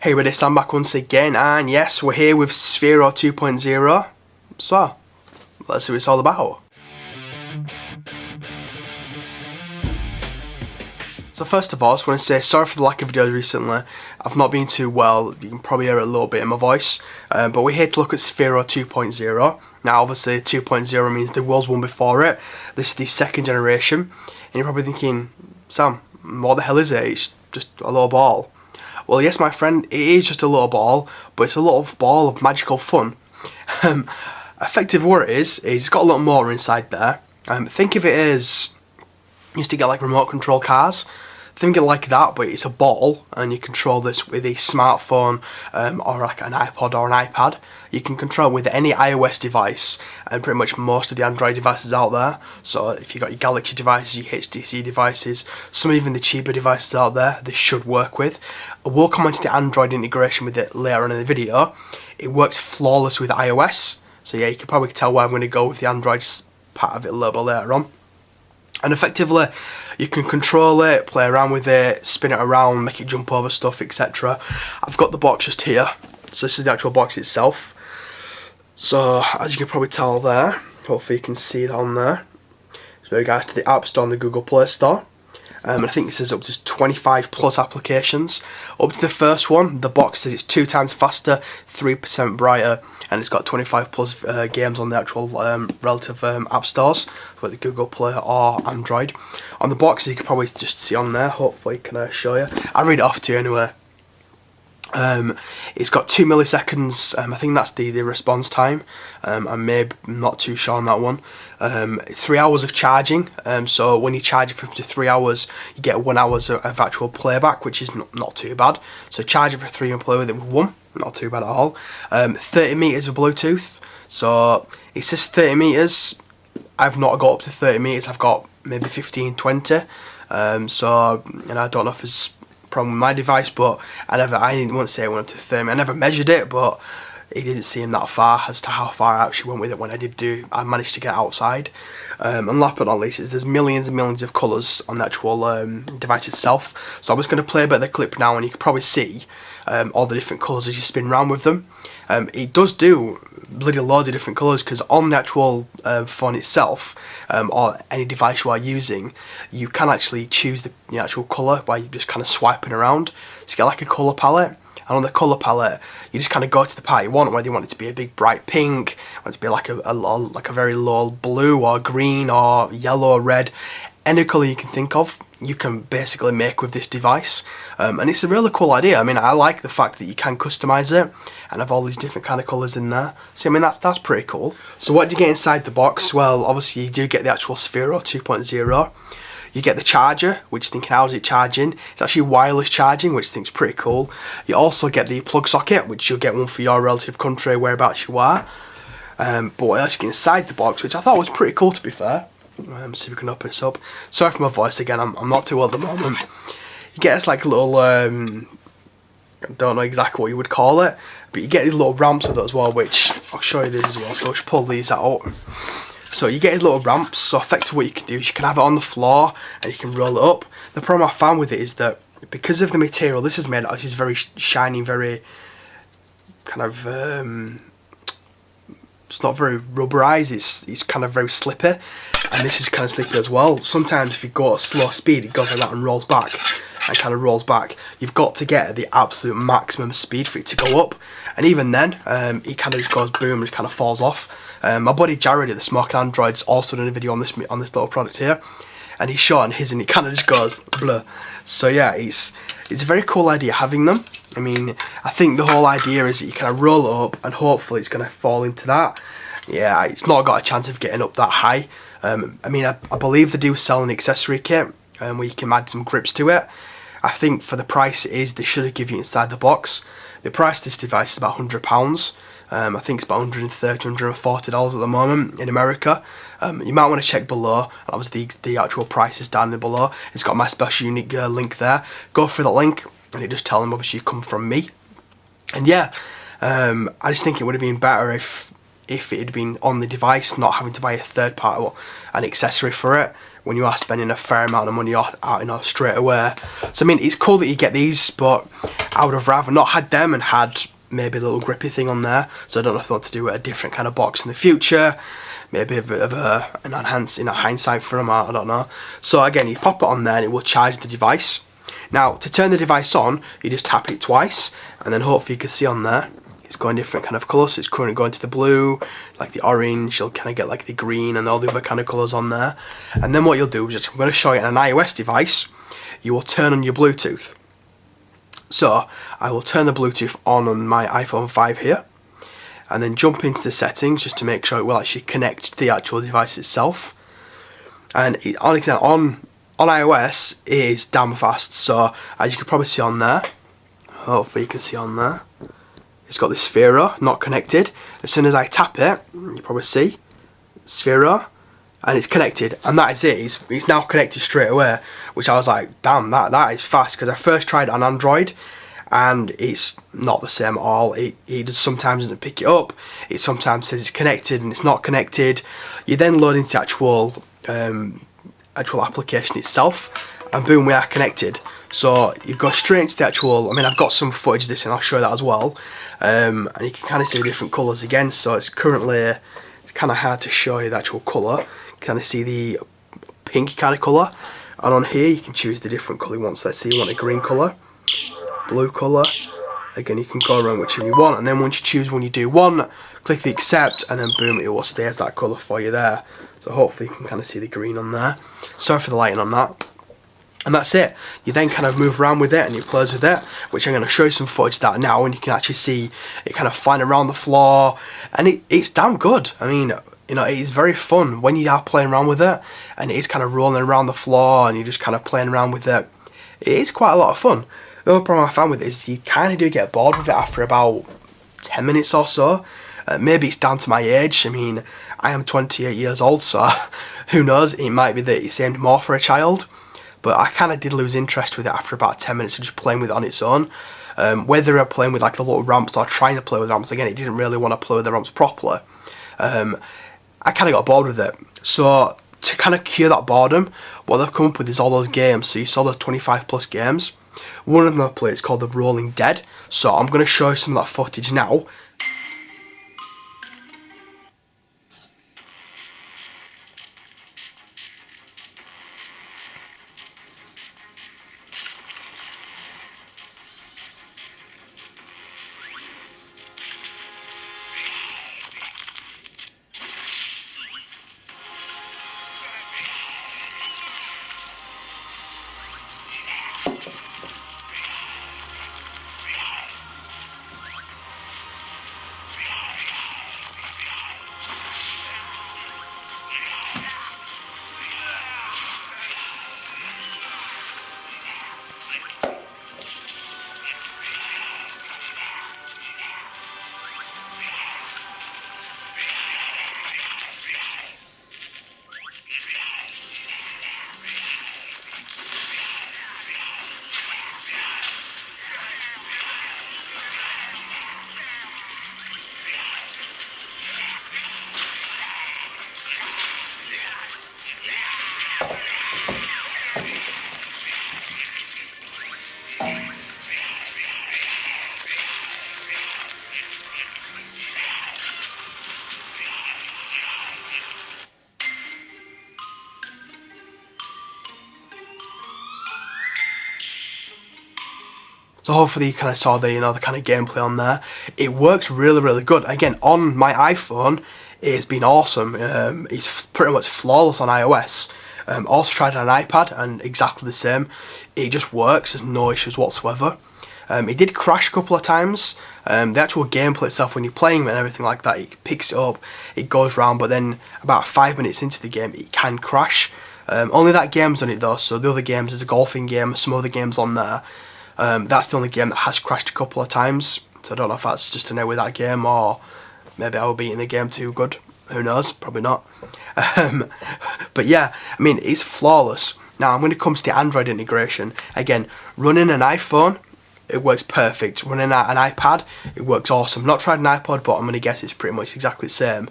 Hey everybody, Sam back once again, and yes, we're here with Sphero 2.0, so let's see what it's all about. So first of all, I just want to say sorry for the lack of videos recently. I've not been too well, you can probably hear a little bit in my voice, but we're here to look at Sphero 2.0. Now obviously 2.0 means there was one before it, this is the second generation, and you're probably thinking, Sam, what the hell is it? It's just a little ball. Well, yes, my friend, it is just a little ball, but it's a little ball of magical fun. Effective what it is it's got a little motor inside there. Think of it as, you used to get like remote control cars. Think of it like that, but it's a ball, and you control this with a smartphone or like an iPod or an iPad. You can control with any iOS device and pretty much most of the Android devices out there. So if you've got your Galaxy devices, your HTC devices, some even the cheaper devices out there, this should work with. We'll come onto the Android integration with it later on in the video. It works flawless with iOS, so yeah, you can probably tell where I'm going to go with the Android part of it a little bit later on. And effectively, you can control it, play around with it, spin it around, make it jump over stuff, etc. I've got the box just here, so this is the actual box itself. So, as you can probably tell there, hopefully you can see it on there. So, guys, to the App Store and the Google Play Store. I think this is up to 25 plus applications. Up to the first one, the box says it's 2 times faster, 3% brighter, and it's got 25 plus games on the actual relative app stores, whether Google Play or Android. On the box, you can probably just see on there, hopefully can I show you. I'll read it off to you anyway. It's got 2 milliseconds, I think that's the response time. I'm maybe not too sure on that one. 3 hours of charging, so when you charge it for up to 3 hours, you get 1 hour of actual playback, which is not too bad. So charge it for 3 and play with it with 1, not too bad at all. 30 meters of Bluetooth, so it says 30 meters. I've not got up to 30 meters, I've got maybe 15, 20. So, and I don't know if it's problem with my device, but I didn't say I went up to 30. I never measured it, but it didn't seem that far as to how far I actually went with it when I managed to get outside. And last but not least, there's millions and millions of colours on the actual device itself. So I'm just going to play a bit of the clip now, and you can probably see all the different colours as you spin around with them. It does do bloody loads of different colours, because on the actual phone itself, or any device you are using, you can actually choose the actual colour by just kind of swiping around. So you get like a colour palette, and on the colour palette, you just kind of go to the part you want, whether you want it to be a big bright pink, want it to be like a very low blue or green or yellow or red. Any colour you can think of, you can basically make with this device, and it's a really cool idea. I mean, I like the fact that you can customise it and have all these different kind of colours in there. So I mean, that's pretty cool. So what do you get inside the box? Well, obviously you do get the actual Sphero 2.0. You get the charger, which you think, how's it charging? It's actually wireless charging, which I think is pretty cool. You also get the plug socket, which you'll get one for your relative country, whereabouts you are. But what else you get inside the box, which I thought was pretty cool, to be fair. See if we can open this up. Sorry for my voice again, I'm not too well at the moment. You get this like a little, I don't know exactly what you would call it, but you get these little ramps with it as well, which I'll show you this as well, so I'll just pull these out. So you get these little ramps, so effectively what you can do is you can have it on the floor and you can roll it up. The problem I found with it is that because of the material this is made out, this is very shiny, very kind of, it's not very rubberized, it's kind of very slippy, and this is kind of slippy as well. Sometimes if you go at slow speed, it goes like that and rolls back, and kind of rolls back. You've got to get the absolute maximum speed for it to go up, and even then, it kind of just goes boom and it kind of falls off. My buddy Jared at the Smoking Android's also done a video on this little product here, and he's showing his, and it kind of just goes blur. So yeah, it's a very cool idea having them. I mean, I think the whole idea is that you kind of roll it up and hopefully it's going to fall into that. Yeah, it's not got a chance of getting up that high. I mean, I believe they do sell an accessory kit where you can add some grips to it. I think for the price it is, they should have given you inside the box. The price of this device is about £100. I think it's about $130, $140 at the moment in America. You might want to check below, and obviously the actual price is down below. It's got my special unique link there. Go through that link, and it just tell them obviously you come from me. And yeah, I just think it would have been better if it had been on the device, not having to buy a third party, an accessory for it. when you are spending a fair amount of money out, straight away. So I mean, it's cool that you get these, but I would have rather not had them and had maybe a little grippy thing on there. So I don't know if I want to do a different kind of box in the future, maybe a bit of an enhanced, hindsight for them, I don't know. So again, you pop it on there and it will charge the device. Now, to turn the device on, you just tap it twice, and then hopefully you can see on there, it's going different kind of colours. So it's currently going to the blue, like the orange, you'll kind of get like the green and all the other kind of colours on there. And then what you'll do is, I'm going to show you on an iOS device, you will turn on your Bluetooth. So I will turn the Bluetooth on my iPhone 5 here, and then jump into the settings just to make sure it will actually connect to the actual device itself. And on iOS it is damn fast, so as you can probably see on there, hopefully you can see on there, it's got the Sphero, not connected. As soon as I tap it, you probably see Sphero, and it's connected, and that is it. It's now connected straight away, which I was like, damn, that is fast, because I first tried it on Android and it's not the same at all. It just sometimes doesn't pick it up. It sometimes says it's connected and it's not connected. You then load into the actual application itself, and boom, we are connected. So you go straight into the actual, I mean, I've got some footage of this and I'll show you that as well. And you can kind of see the different colours again. So it's currently, it's kind of hard to show you the actual colour. You kind of see the pink kind of colour. And on here you can choose the different colour you want. So let's say you want a green colour, blue colour. Again, you can go around whichever you want. And then once you choose one you do one, click the accept, and then boom, it will stay as that colour for you there. So hopefully you can kind of see the green on there. Sorry for the lighting on that. And that's it. You then kind of move around with it and you plays with it, which I'm going to show you some footage of that now, and you can actually see it kind of flying around the floor, and it's damn good. I mean, it is very fun when you are playing around with it, and it is kind of rolling around the floor and you're just kind of playing around with it. It is quite a lot of fun. The other problem I found with it is you kind of do get bored with it after about 10 minutes or so. Maybe it's down to my age. I mean, I am 28 years old, so who knows, it might be that it's aimed more for a child. But I kind of did lose interest with it after about 10 minutes of just playing with it on its own. Whether I'm playing with like the little ramps or trying to play with ramps, again, it didn't really want to play with the ramps properly. I kind of got bored with it. So to kind of cure that boredom, what they've come up with is all those games. So you saw those 25 plus games. One of them I play is called The Rolling Dead. So I'm going to show you some of that footage now. So hopefully you kind of saw the the kind of gameplay on there. It works really, really good. Again, on my iPhone, it's been awesome. It's pretty much flawless on iOS. Also tried it on an iPad and exactly the same. It just works. There's no issues whatsoever. It did crash a couple of times. The actual gameplay itself, when you're playing and everything like that, it picks it up, it goes round, but then about 5 minutes into the game, it can crash. Only that game's on it though, so the other games, there's a golfing game, some other games on there. That's the only game that has crashed a couple of times, so I don't know if that's just an error with that game, or maybe I will be in the game too good. Who knows? Probably not. But yeah, I mean, it's flawless. Now, when it comes to the Android integration, again, running an iPhone, it works perfect. Running an iPad, it works awesome. Not tried an iPod, but I'm going to guess it's pretty much exactly the same.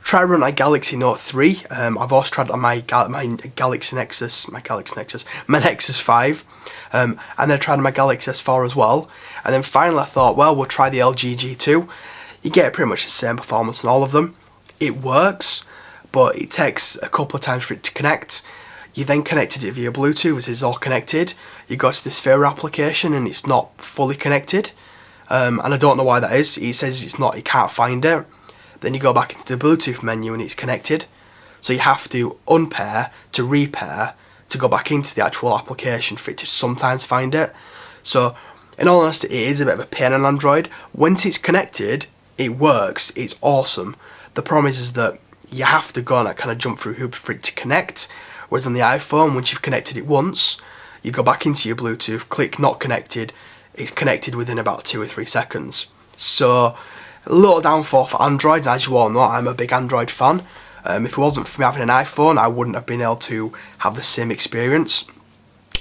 Try run a Galaxy Note 3. I've also tried on my Galaxy Nexus, my Nexus 5, and then tried on my Galaxy S4 as well. And then finally I thought, well, we'll try the LG G2. You get pretty much the same performance in all of them. It works, but it takes a couple of times for it to connect. You then connected it via Bluetooth, as it's all connected. You go to the Sphero application and it's not fully connected. And I don't know why that is. It says it's not, you can't find it. Then you go back into the Bluetooth menu and it's connected. So you have to unpair to repair to go back into the actual application for it to sometimes find it. So in all honesty, it is a bit of a pain on Android. Once it's connected, it works, it's awesome. The problem is that you have to go and kind of jump through hoops for it to connect. Whereas on the iPhone, once you've connected it once, you go back into your Bluetooth, click not connected, it's connected within about 2 or 3 seconds. So, a little downfall for Android, and as you all know, I'm a big Android fan. If it wasn't for me having an iPhone, I wouldn't have been able to have the same experience.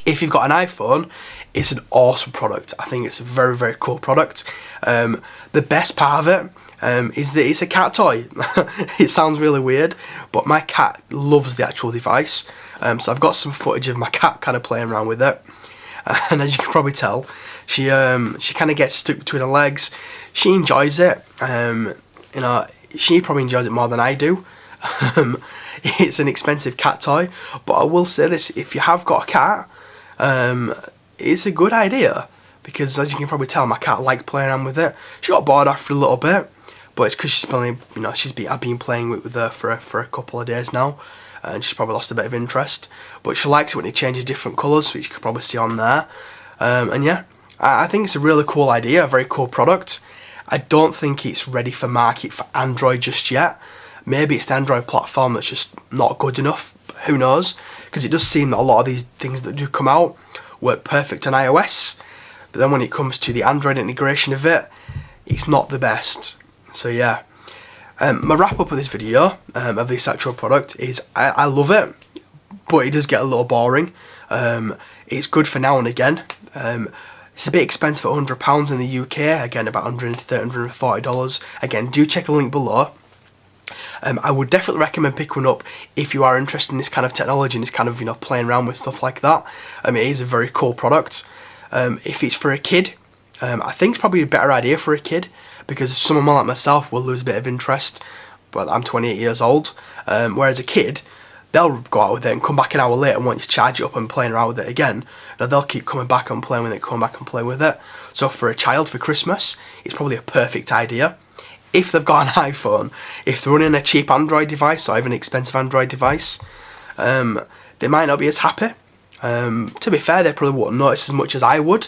If you've got an iPhone, it's an awesome product. I think it's a very, very cool product. The best part of it is that it's a cat toy. It sounds really weird, but my cat loves the actual device. So I've got some footage of my cat kind of playing around with it, and as you can probably tell, she kind of gets stuck between her legs. She enjoys it. You know, she probably enjoys it more than I do. It's an expensive cat toy, but I will say this: if you have got a cat, it's a good idea, because as you can probably tell, my cat liked playing around with it. She got bored after a little bit, but it's because she's playing. You know, I've been playing with her for a couple of days now, and she's probably lost a bit of interest. But she likes it when it changes different colours, which you can probably see on there. And yeah, I think it's a really cool idea, a very cool product. I don't think it's ready for market for Android just yet. Maybe it's the Android platform that's just not good enough. Who knows? Because it does seem that a lot of these things that do come out work perfect on iOS, but then when it comes to the Android integration of it, it's not the best. So yeah, my wrap up of this video of this actual product is I love it, but it does get a little boring. It's good for now and again. It's a bit expensive at £100 in the UK, again about $130, $140. Again, do check the link below. I would definitely recommend picking one up if you are interested in this kind of technology and this kind of, you know, playing around with stuff like that. It is a very cool product. If it's for a kid, I think it's probably a better idea for a kid, because someone like myself will lose a bit of interest, but I'm 28 years old, whereas a kid, they'll go out with it and come back an hour later and want you to charge it up and playing around with it again. Now they'll keep coming back and playing with it, coming back and playing with it. So for a child for Christmas, it's probably a perfect idea. If they've got an iPhone, if they're running a cheap Android device or even an expensive Android device, they might not be as happy. To be fair, they probably wouldn't notice as much as I would,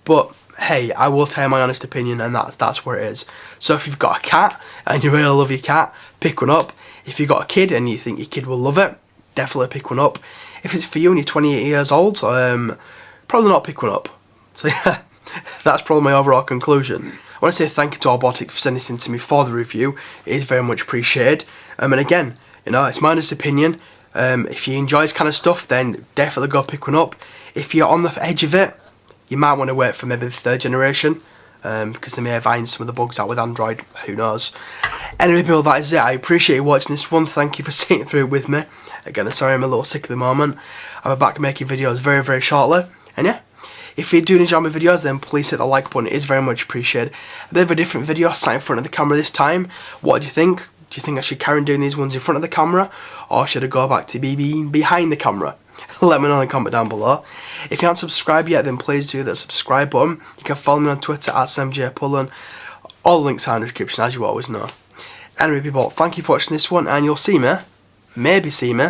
but hey, I will tell you my honest opinion, and that's where it is. So if you've got a cat and you really love your cat, pick one up. If you've got a kid and you think your kid will love it, definitely pick one up. If it's for you and you're 28 years old, probably not pick one up. So yeah, that's probably my overall conclusion. I want to say thank you to Albotic for sending this in to me for the review. It is very much appreciated. And again, you know, it's my honest opinion. If you enjoy this kind of stuff, then definitely go pick one up. If you're on the edge of it, you might want to wait for maybe the 3rd generation, because they may have ironed some of the bugs out with Android. Who knows? Anyway, people, that is it. I appreciate you watching this one. Thank you for sitting through it with me. Again, I'm sorry I'm a little sick at the moment. I'll be back making videos very, very shortly. And yeah, if you do enjoy my videos, then please hit the like button. It is very much appreciated. A bit of a different video, sat in front of the camera this time. What do you think? Do you think I should carry on doing these ones in front of the camera, or should I go back to being behind the camera? Let me know in the comment down below. If you haven't subscribed yet, then please do that subscribe button. You can follow me on Twitter at samjpullen. All the links are in the description, as you always know. Anyway, people, thank you for watching this one, and you'll see me, maybe see me,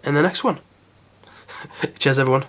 in the next one. Cheers, everyone.